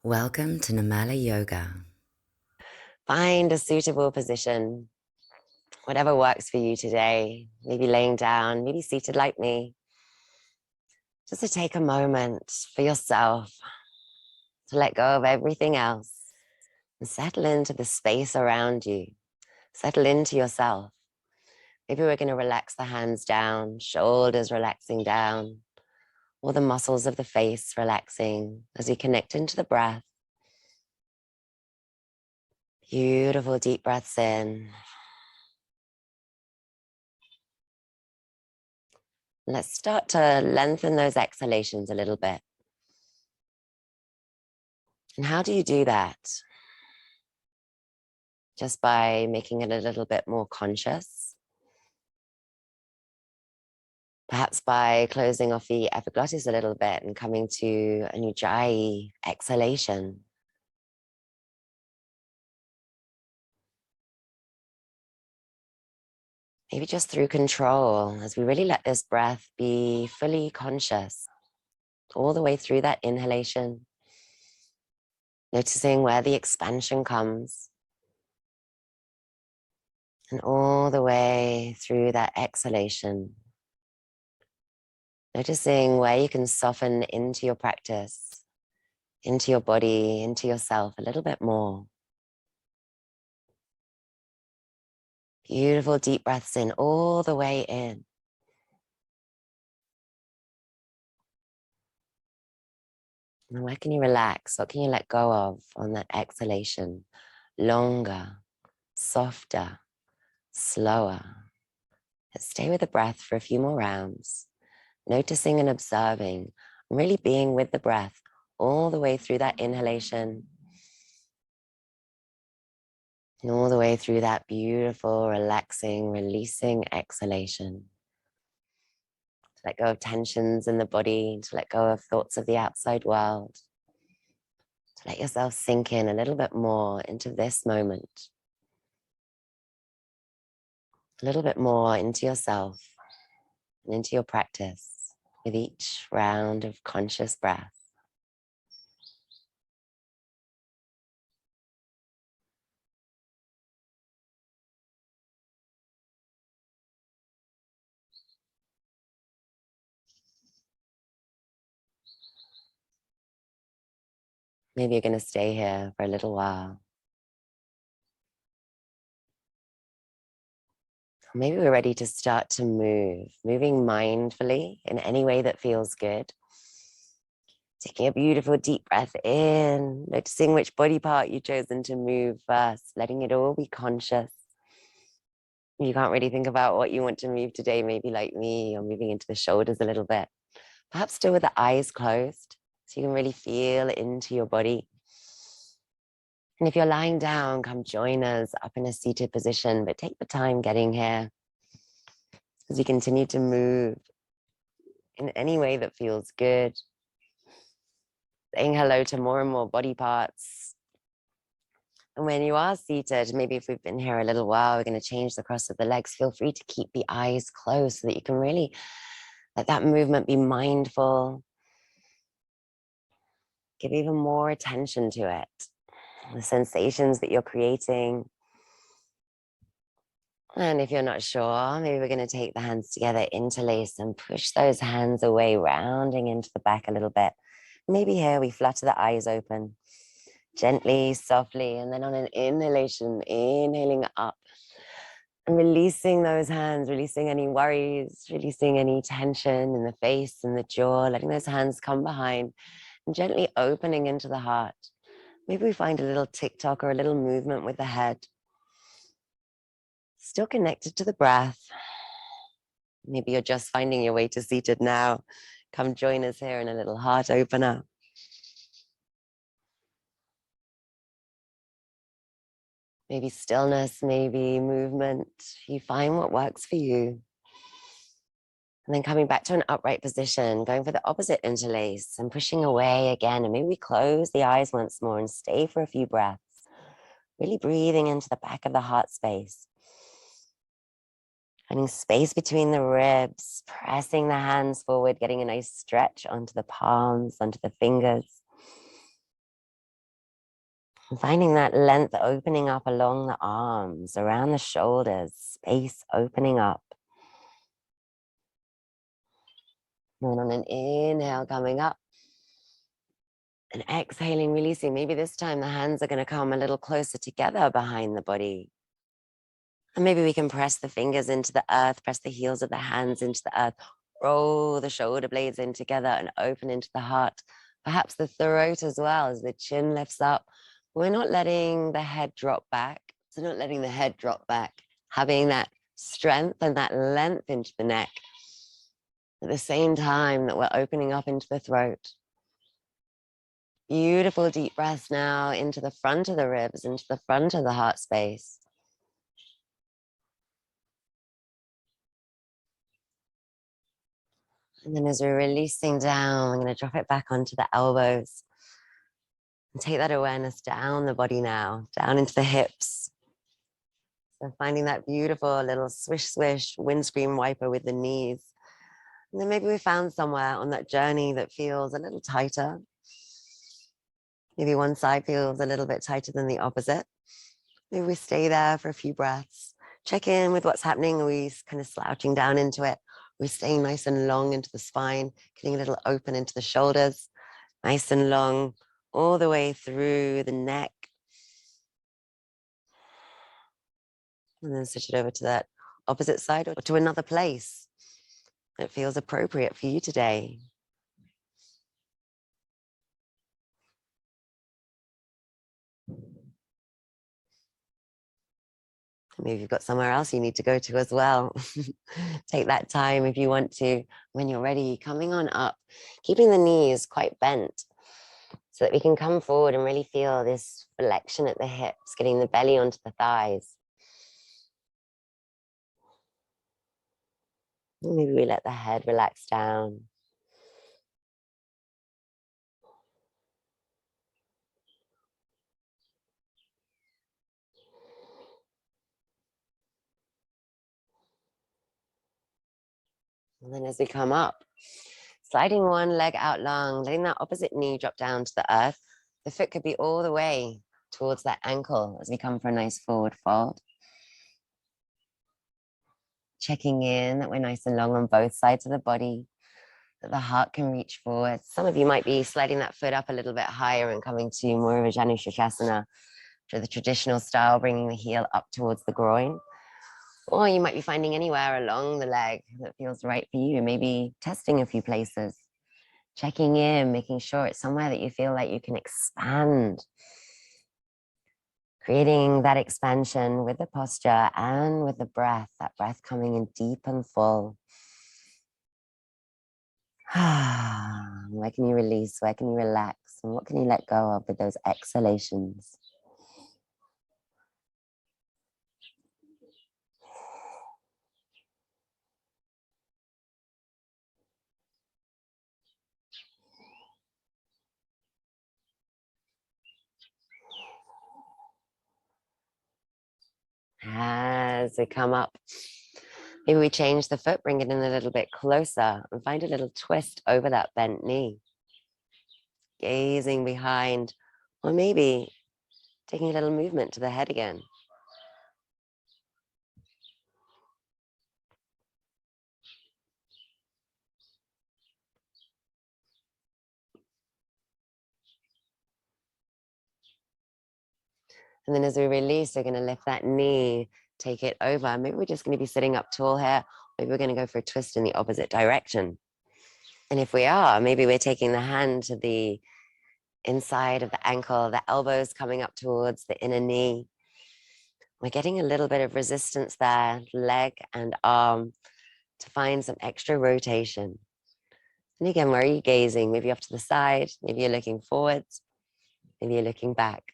Welcome to Nirmala Yoga. Find a suitable position, whatever works for you today. Maybe laying down, maybe seated like me. Just to take a moment for yourself to let go of everything else and settle into the space around you. Settle into yourself. Maybe we're going to relax the hands down, shoulders relaxing down, all the muscles of the face relaxing as we connect into the breath. Beautiful deep breaths in. Let's start to lengthen those exhalations a little bit. And how do you do that? Just by making it a little bit more conscious. Perhaps by closing off the epiglottis a little bit and coming to an ujjayi exhalation. Maybe just through control as we really let this breath be fully conscious all the way through that inhalation. Noticing where the expansion comes and all the way through that exhalation. Noticing where you can soften into your practice, into your body, into yourself a little bit more. Beautiful deep breaths in, all the way in. And where can you relax? What can you let go of on that exhalation? Longer, softer, slower. Let's stay with the breath for a few more rounds, noticing and observing, really being with the breath all the way through that inhalation and all the way through that beautiful, relaxing, releasing exhalation. To let go of tensions in the body, to let go of thoughts of the outside world, to let yourself sink in a little bit more into this moment, a little bit more into yourself and into your practice with each round of conscious breath. Maybe you're going to stay here for a little while. Maybe we're ready to start to move, moving mindfully in any way that feels good. Taking a beautiful deep breath in, noticing which body part you've chosen to move first, letting it all be conscious. You can't really think about what you want to move today, maybe like me, or moving into the shoulders a little bit. Perhaps still with the eyes closed, so you can really feel into your body. And if you're lying down, come join us up in a seated position, but take the time getting here as you continue to move in any way that feels good. Saying hello to more and more body parts. And when you are seated, maybe if we've been here a little while, we're going to change the cross of the legs. Feel free to keep the eyes closed so that you can really let that movement be mindful. Give even more attention to it, the sensations that you're creating. And if you're not sure, maybe we're going to take the hands together, interlace, and push those hands away, rounding into the back a little bit. Maybe here we flutter the eyes open, gently, softly, and then on an inhalation, inhaling up and releasing those hands, releasing any worries, releasing any tension in the face and the jaw, letting those hands come behind and gently opening into the heart. Maybe we find a little tick-tock or a little movement with the head. Still connected to the breath. Maybe you're just finding your way to seated now. Come join us here in a little heart opener. Maybe stillness, maybe movement. You find what works for you. And then coming back to an upright position, going for the opposite interlace and pushing away again. And maybe we close the eyes once more and stay for a few breaths. Really breathing into the back of the heart space. Finding space between the ribs, pressing the hands forward, getting a nice stretch onto the palms, onto the fingers. And finding that length opening up along the arms, around the shoulders, space opening up. And on an inhale, coming up. And exhaling, releasing. Maybe this time the hands are going to come a little closer together behind the body. And maybe we can press the fingers into the earth, press the heels of the hands into the earth, roll the shoulder blades in together and open into the heart. Perhaps the throat as well as the chin lifts up. We're not letting the head drop back. So not letting the head drop back, having that strength and that length into the neck at the same time that we're opening up into the throat. Beautiful deep breaths now into the front of the ribs, into the front of the heart space. And then as we're releasing down, we're going to drop it back onto the elbows. And take that awareness down the body now, down into the hips. So finding that beautiful little swish, swish windscreen wiper with the knees. And then maybe we found somewhere on that journey that feels a little tighter. Maybe one side feels a little bit tighter than the opposite. Maybe we stay there for a few breaths. Check in with what's happening. Are we kind of slouching down into it? We're staying nice and long into the spine, getting a little open into the shoulders, nice and long, all the way through the neck. And then switch it over to that opposite side or to another place that feels appropriate for you today. Maybe you've got somewhere else you need to go to as well. Take that time if you want to. When you're ready, coming on up, keeping the knees quite bent so that we can come forward and really feel this flexion at the hips, getting the belly onto the thighs. And maybe we let the head relax down. And then as we come up, sliding one leg out long, letting that opposite knee drop down to the earth. The foot could be all the way towards that ankle as we come for a nice forward fold. Checking in that we're nice and long on both sides of the body, that the heart can reach forward. Some of you might be sliding that foot up a little bit higher and coming to more of a Janu Shasana, to the traditional style, bringing the heel up towards the groin. Or you might be finding anywhere along the leg that feels right for you, maybe testing a few places. Checking in, making sure it's somewhere that you feel like you can expand. Creating that expansion with the posture and with the breath, that breath coming in deep and full. Where can you release? Where can you relax? And what can you let go of with those exhalations? As we come up, maybe we change the foot, bring it in a little bit closer and find a little twist over that bent knee. Gazing behind, or maybe taking a little movement to the head again. And then as we release, we're going to lift that knee, take it over. Maybe we're just going to be sitting up tall here. Maybe we're going to go for a twist in the opposite direction. And if we are, maybe we're taking the hand to the inside of the ankle, the elbows coming up towards the inner knee. We're getting a little bit of resistance there, leg and arm, to find some extra rotation. And again, where are you gazing? Maybe off to the side, maybe you're looking forwards, maybe you're looking back.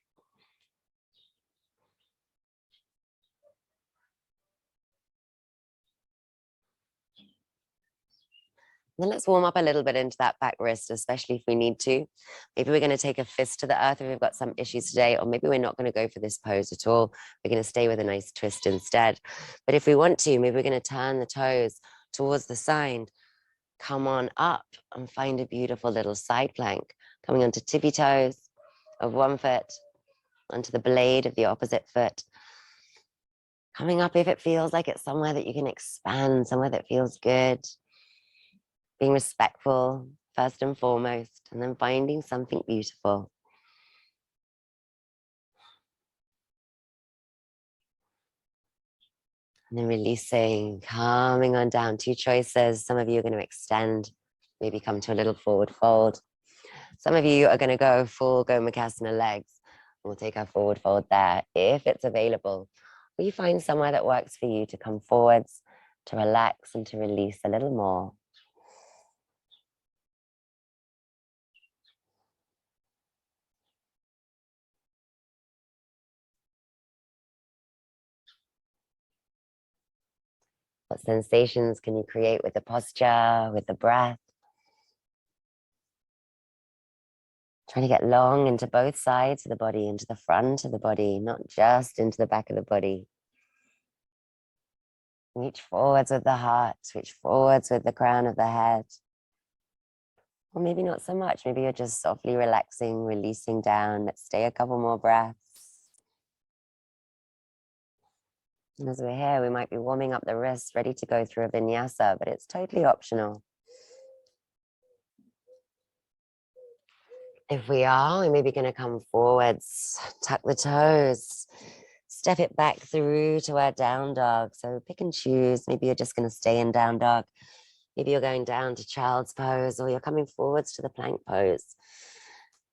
Then let's warm up a little bit into that back wrist, especially if we need to. Maybe we're going to take a fist to the earth if we've got some issues today, or maybe we're not going to go for this pose at all. We're going to stay with a nice twist instead. But if we want to, maybe we're going to turn the toes towards the side, come on up and find a beautiful little side plank, coming onto tippy toes of one foot, onto the blade of the opposite foot. Coming up if it feels like it's somewhere that you can expand, somewhere that feels good. Being respectful, first and foremost, and then finding something beautiful. And then releasing, calming on down. Two choices. Some of you are going to extend, maybe come to a little forward fold. Some of you are going to go full Gomakasana legs. We'll take our forward fold there if it's available. Or you find somewhere that works for you to come forwards, to relax and to release a little more. What sensations can you create with the posture, with the breath? Trying to get long into both sides of the body, into the front of the body, not just into the back of the body. Reach forwards with the heart, reach forwards with the crown of the head. Or maybe not so much. Maybe you're just softly relaxing, releasing down. Let's stay a couple more breaths. And as we're here, we might be warming up the wrists, ready to go through a vinyasa, but it's totally optional. If we are, we're maybe going to come forwards, tuck the toes, step it back through to our down dog. So pick and choose. Maybe you're just going to stay in down dog. Maybe you're going down to child's pose, or you're coming forwards to the plank pose.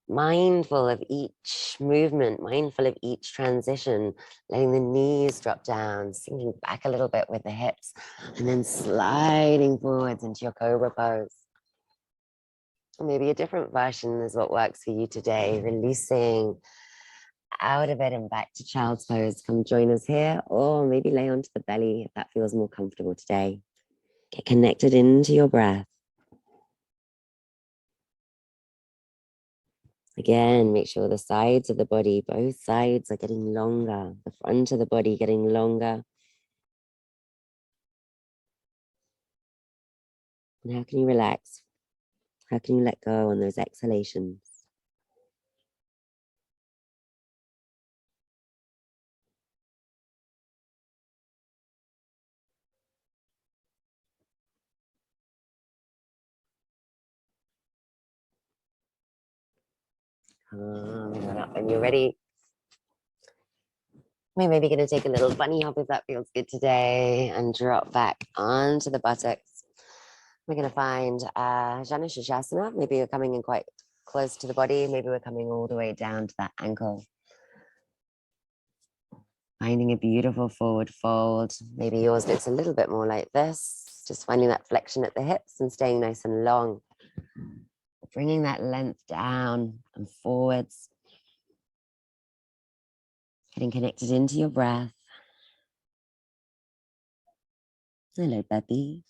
Mindful of each movement, mindful of each transition, letting the knees drop down, sinking back a little bit with the hips, and then sliding forwards into your cobra pose. Or maybe a different version is what works for you today, releasing out of it and back to child's pose. Come join us here, or maybe lay onto the belly if that feels more comfortable today. Get connected into your breath. Again, make sure the sides of the body, both sides are getting longer, the front of the body getting longer. And how can you relax? How can you let go on those exhalations? When you're ready, we're maybe going to take a little bunny hop if that feels good today and drop back onto the buttocks. We're going to find Jana Shasana. Maybe you're coming in quite close to the body. Maybe we're coming all the way down to that ankle. Finding a beautiful forward fold. Maybe yours looks a little bit more like this. Just finding that flexion at the hips and staying nice and long. Bringing that length down and forwards. Getting connected into your breath. Hello, Peppy.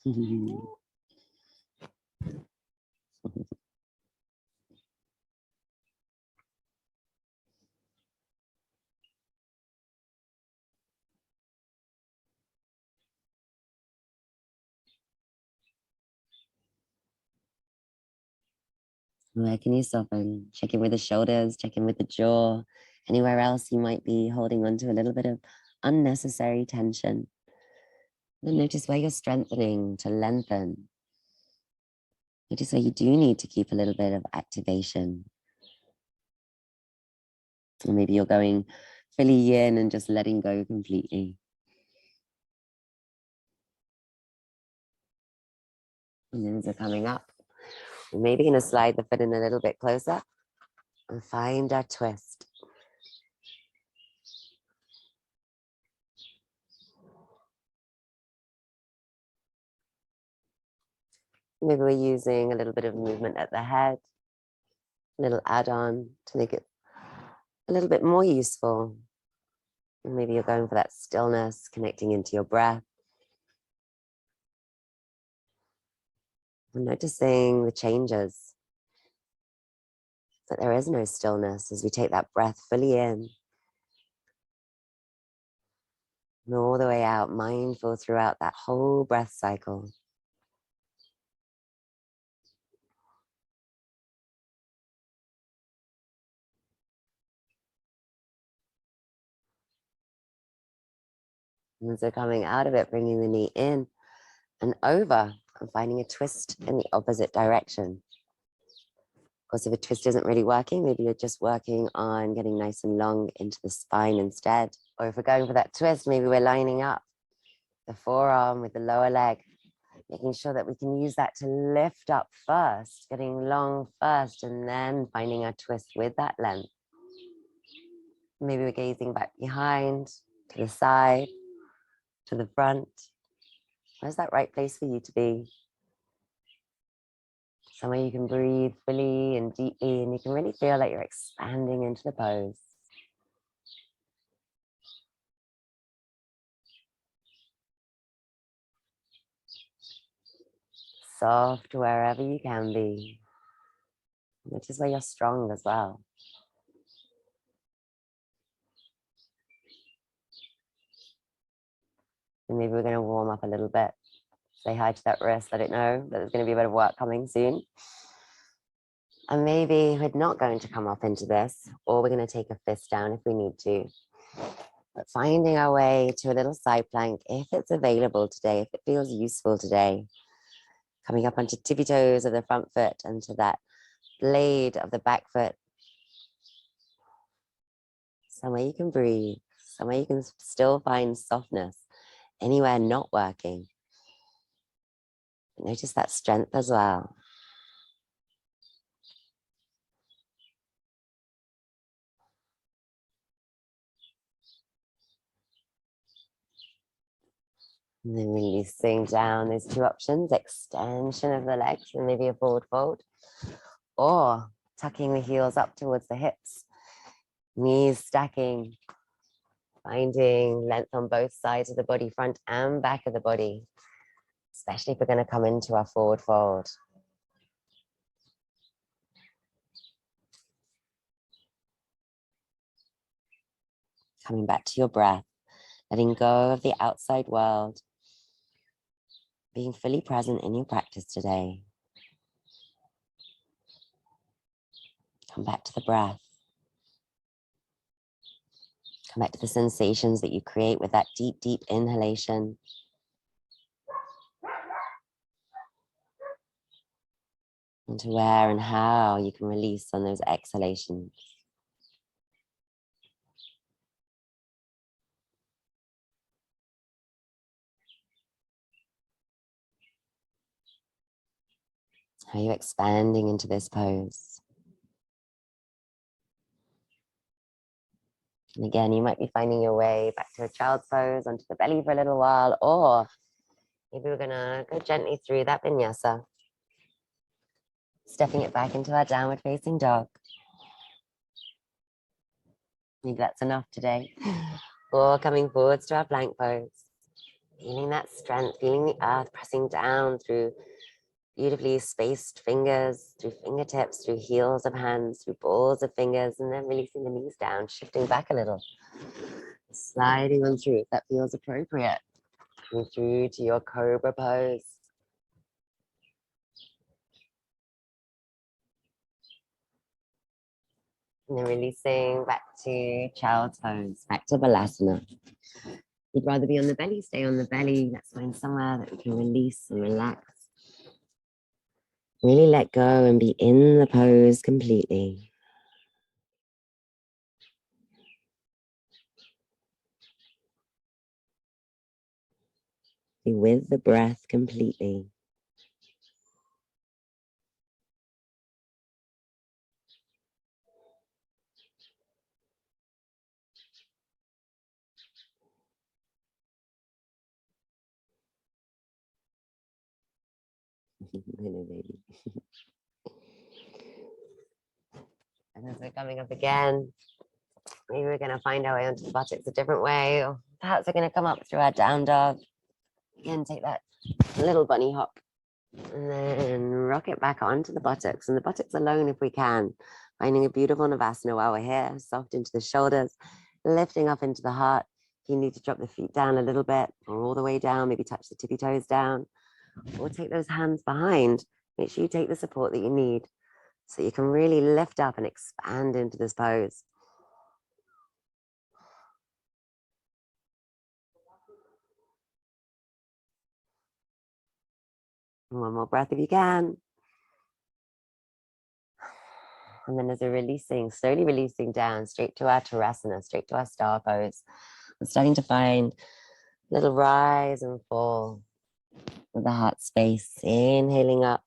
Where can you soften? Check in with the shoulders, check in with the jaw. Anywhere else you might be holding on to a little bit of unnecessary tension. Then notice where you're strengthening to lengthen. Notice where you do need to keep a little bit of activation. Or maybe you're going fully in and just letting go completely. And then as we're coming up, we're maybe going to slide the foot in a little bit closer and find our twist. Maybe we're using a little bit of movement at the head, a little add-on to make it a little bit more useful. And maybe you're going for that stillness, connecting into your breath. And noticing the changes, that there is no stillness as we take that breath fully in and all the way out, mindful throughout that whole breath cycle. And so coming out of it, bringing the knee in and over and finding a twist in the opposite direction. Of course, if a twist isn't really working, maybe you're just working on getting nice and long into the spine instead. Or if we're going for that twist, maybe we're lining up the forearm with the lower leg, making sure that we can use that to lift up first, getting long first, and then finding our twist with that length. Maybe we're gazing back behind, to the side, to the front. Where's that right place for you to be? Somewhere you can breathe fully and deeply, and you can really feel like you're expanding into the pose. Soft wherever you can be, which is where you're strong as well. And maybe we're going to warm up a little bit. Say hi to that wrist, let it know that there's going to be a bit of work coming soon. And maybe we're not going to come up into this, or we're going to take a fist down if we need to. But finding our way to a little side plank, if it's available today, if it feels useful today. Coming up onto tippy toes of the front foot and to that blade of the back foot. Somewhere you can breathe, somewhere you can still find softness, anywhere not working. Notice that strength as well. And then releasing down those two options, extension of the legs and maybe a forward fold, or tucking the heels up towards the hips, knees stacking, finding length on both sides of the body, front and back of the body, especially if we're going to come into our forward fold. Coming back to your breath, letting go of the outside world, being fully present in your practice today. Come back to the breath. Come back to the sensations that you create with that deep, deep inhalation. And to where and how you can release on those exhalations. How are you expanding into this pose? And again, you might be finding your way back to a child's pose, onto the belly for a little while, or maybe we're gonna go gently through that vinyasa, stepping it back into our downward facing dog. Maybe that's enough today. Or coming forwards to our plank pose. Feeling that strength, feeling the earth pressing down through beautifully spaced fingers, through fingertips, through heels of hands, through balls of fingers, and then releasing the knees down, shifting back a little. Sliding on through if that feels appropriate. Coming through to your cobra pose. And then releasing back to child's pose, back to balasana. You'd rather be on the belly, stay on the belly. Let's find somewhere that we can release and relax. Really let go and be in the pose completely. Be with the breath completely. Hello, baby. And as we're coming up again, maybe we're going to find our way onto the buttocks a different way, or perhaps we're going to come up through our down dog. Again, take that little bunny hop and then rock it back onto the buttocks, and the buttocks alone if we can. Finding a beautiful Navasana while we're here, soft into the shoulders, lifting up into the heart. If you need to drop the feet down a little bit or all the way down, maybe touch the tippy toes down, or take those hands behind. Make sure you take the support that you need so you can really lift up and expand into this pose. One more breath if you can. And then as we're releasing, slowly releasing down straight to our Tadasana, straight to our star pose. We're starting to find a little rise and fall with the heart space. Inhaling up,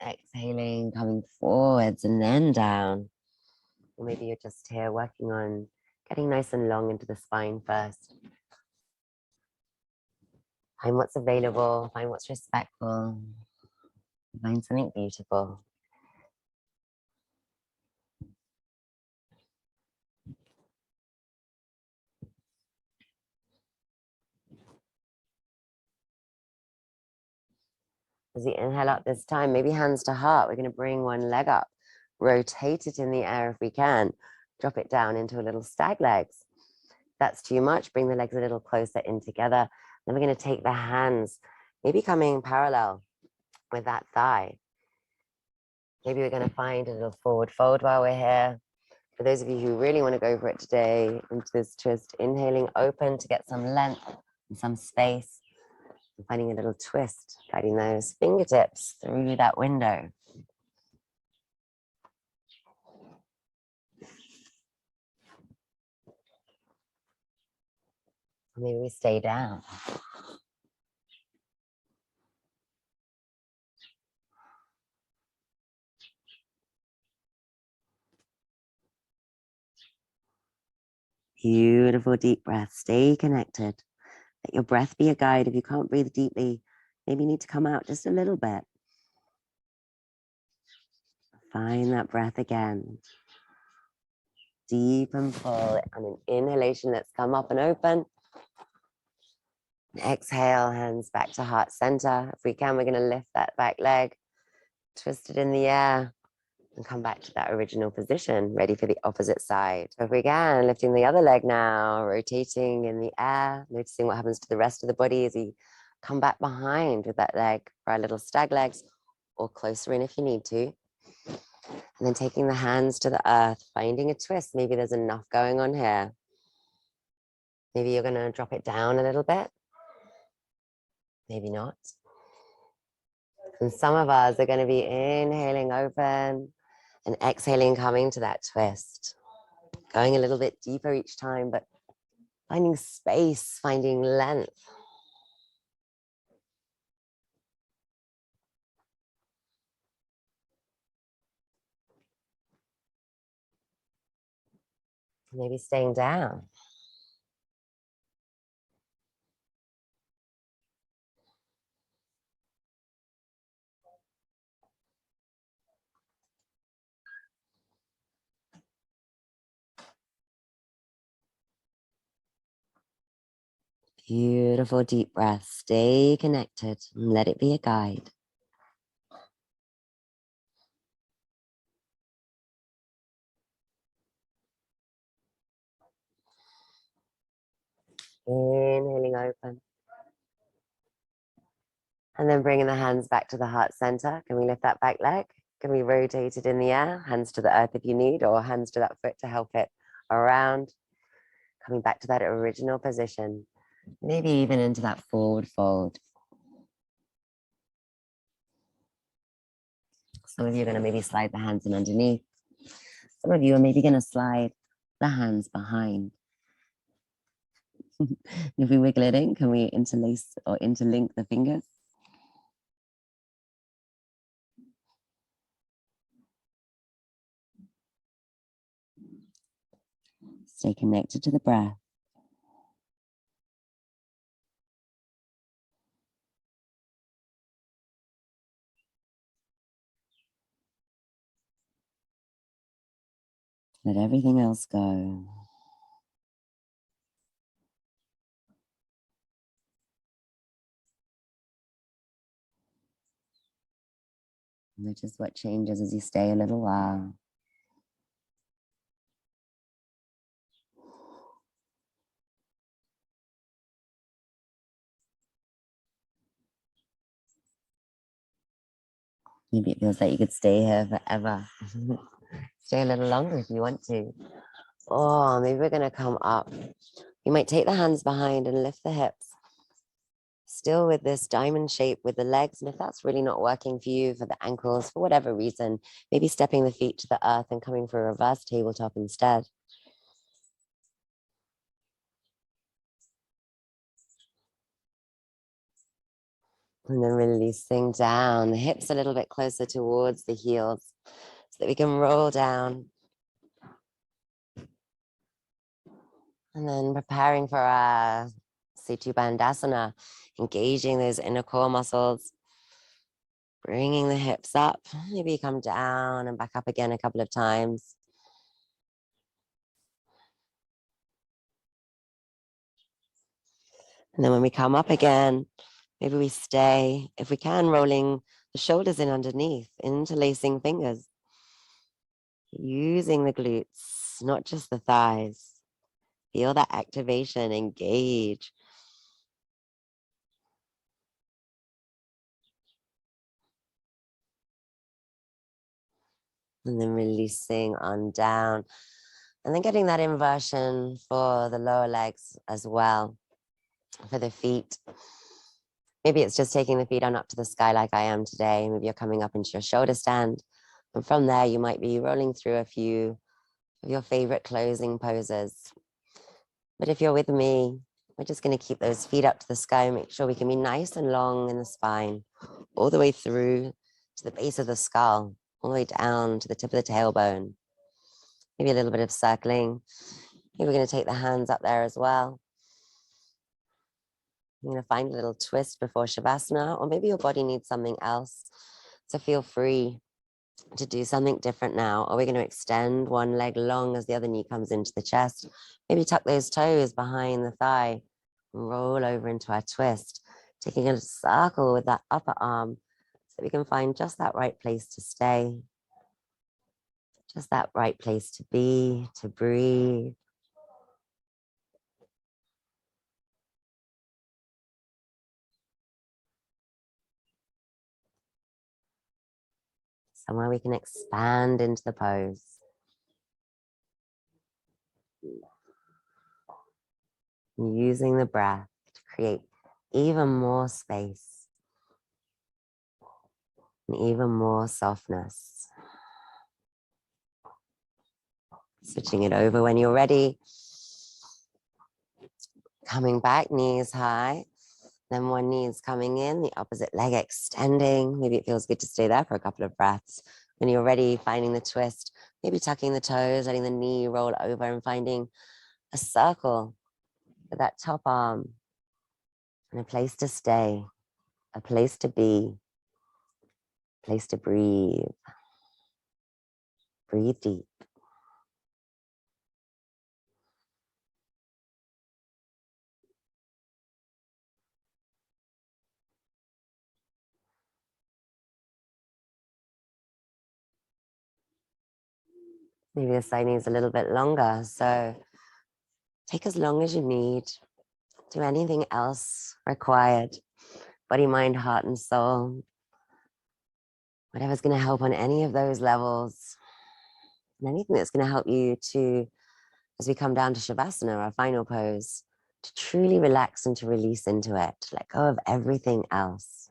exhaling, coming forwards and then down. Or maybe you're just here working on getting nice and long into the spine first. Find what's available, find what's respectful, find something beautiful. As you inhale up this time, maybe hands to heart, we're going to bring one leg up, rotate it in the air if we can, drop it down into a little stag legs. If that's too much, bring the legs a little closer in together. Then we're going to take the hands, maybe coming parallel with that thigh. Maybe we're going to find a little forward fold while we're here. For those of you who really want to go for it today, into this twist, inhaling open to get some length and some space. And finding a little twist, guiding those fingertips through that window. Maybe we stay down. Beautiful deep breath. Stay connected. Let your breath be a guide. If you can't breathe deeply, maybe you need to come out just a little bit. Find that breath again. Deep and full. And an inhalation, let's come up and open. And exhale, hands back to heart center. If we can, we're going to lift that back leg, twist it in the air, and come back to that original position, ready for the opposite side. So if we can, lifting the other leg now, rotating in the air, noticing what happens to the rest of the body as you come back behind with that leg for our little stag legs, or closer in if you need to. And then taking the hands to the earth, finding a twist. Maybe there's enough going on here. Maybe you're going to drop it down a little bit. Maybe not. And some of us are going to be inhaling open and exhaling, coming to that twist. Going a little bit deeper each time, but finding space, finding length. Maybe staying down. Beautiful deep breath. Stay connected and let it be a guide. Inhaling open. And then bringing the hands back to the heart center. Can we lift that back leg? Can we rotate it in the air? Hands to the earth if you need, or hands to that foot to help it around. Coming back to that original position. Maybe even into that forward fold. Some of you are going to maybe slide the hands in underneath. Some of you are maybe going to slide the hands behind. If we wiggle it in, can we interlace or interlink the fingers? Stay connected to the breath. Let everything else go. Notice what changes as you stay a little while. Maybe it feels like you could stay here forever. Stay a little longer if you want to. Or maybe we're going to come up. You might take the hands behind and lift the hips. Still with this diamond shape with the legs. And if that's really not working for you, for the ankles, for whatever reason, maybe stepping the feet to the earth and coming for a reverse tabletop instead. And then releasing down, the hips a little bit closer towards the heels so that we can roll down. And then preparing for our Bandhasana, engaging those inner core muscles, bringing the hips up. Maybe come down and back up again a couple of times. And then when we come up again, maybe we stay, if we can, rolling the shoulders in underneath, interlacing fingers, using the glutes, not just the thighs. Feel that activation, engage. And then releasing on down. And then getting that inversion for the lower legs as well, for the feet. Maybe it's just taking the feet on up to the sky like I am today. Maybe you're coming up into your shoulder stand. And from there, you might be rolling through a few of your favorite closing poses. But if you're with me, we're just going to keep those feet up to the sky, make sure we can be nice and long in the spine, all the way through to the base of the skull, all the way down to the tip of the tailbone. Maybe a little bit of circling. Maybe we're going to take the hands up there as well. You're going to find a little twist before Shavasana, or maybe your body needs something else. So feel free to do something different now. Or we're going to extend one leg long as the other knee comes into the chest. Maybe tuck those toes behind the thigh. Roll over into our twist. Taking a circle with that upper arm so we can find just that right place to stay. Just that right place to be, to breathe. Somewhere we can expand into the pose. Using the breath to create even more space and even more softness. Switching it over when you're ready. Coming back, knees high. Then one knee is coming in, the opposite leg extending. Maybe it feels good to stay there for a couple of breaths. When you're ready, finding the twist, maybe tucking the toes, letting the knee roll over and finding a circle with that top arm and a place to stay, a place to be, a place to breathe. Breathe deep. Maybe the side needs a little bit longer. So take as long as you need. Do anything else required. Body, mind, heart, and soul. Whatever's going to help on any of those levels. And anything that's going to help you to, as we come down to Shavasana, our final pose, to truly relax and to release into it. To let go of everything else.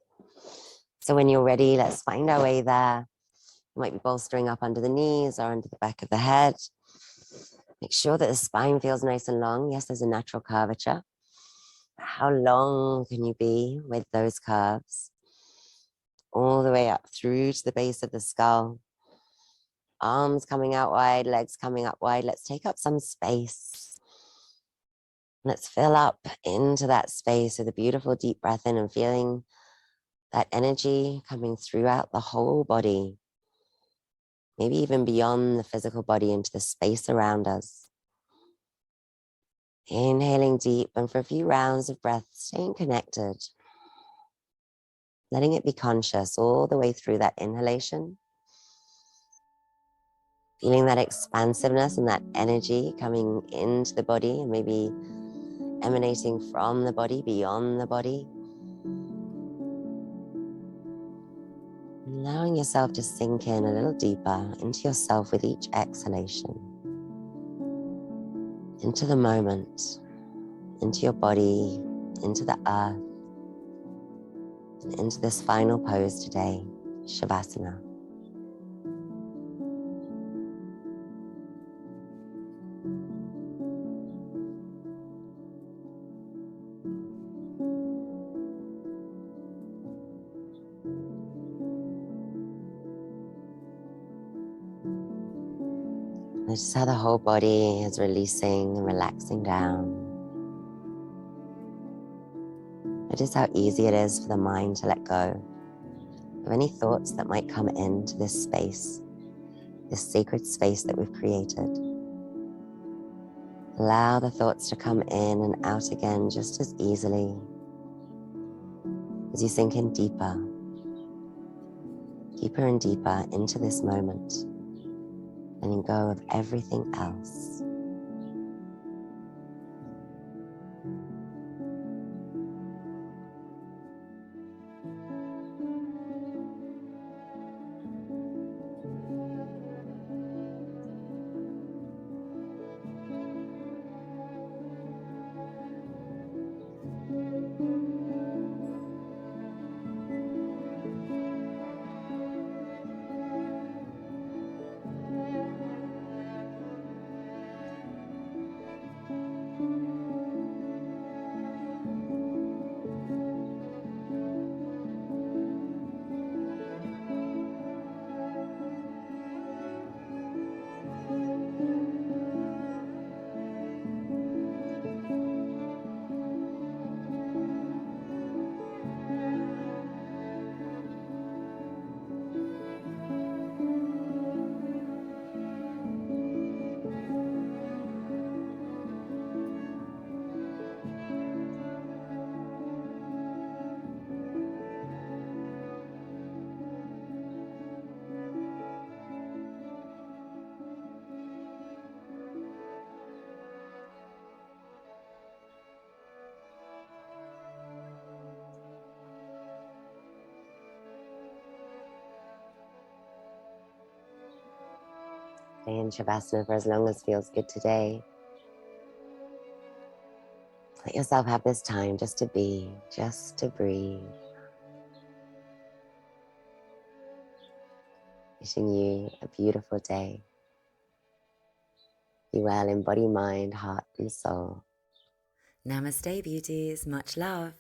So when you're ready, let's find our way there. You might be bolstering up under the knees or under the back of the head. Make sure that the spine feels nice and long. Yes, there's a natural curvature. How long can you be with those curves? All the way up through to the base of the skull. Arms coming out wide, legs coming up wide. Let's take up some space. Let's fill up into that space with a beautiful deep breath in and feeling that energy coming throughout the whole body. Maybe even beyond the physical body into the space around us. Inhaling deep, and for a few rounds of breath, staying connected. Letting it be conscious all the way through that inhalation. Feeling that expansiveness and that energy coming into the body and maybe emanating from the body, beyond the body. Allowing yourself to sink in a little deeper into yourself with each exhalation. Into the moment, into your body, into the earth. And into this final pose today, Savasana. Notice how the whole body is releasing and relaxing down. Notice how easy it is for the mind to let go of any thoughts that might come into this space, this sacred space that we've created. Allow the thoughts to come in and out again just as easily as you sink in deeper, deeper and deeper into this moment, letting go of everything else. Stay in Shavasana for as long as feels good today. Let yourself have this time just to be, just to breathe. Wishing you a beautiful day. Be well in body, mind, heart, and soul. Namaste, beauties. Much love.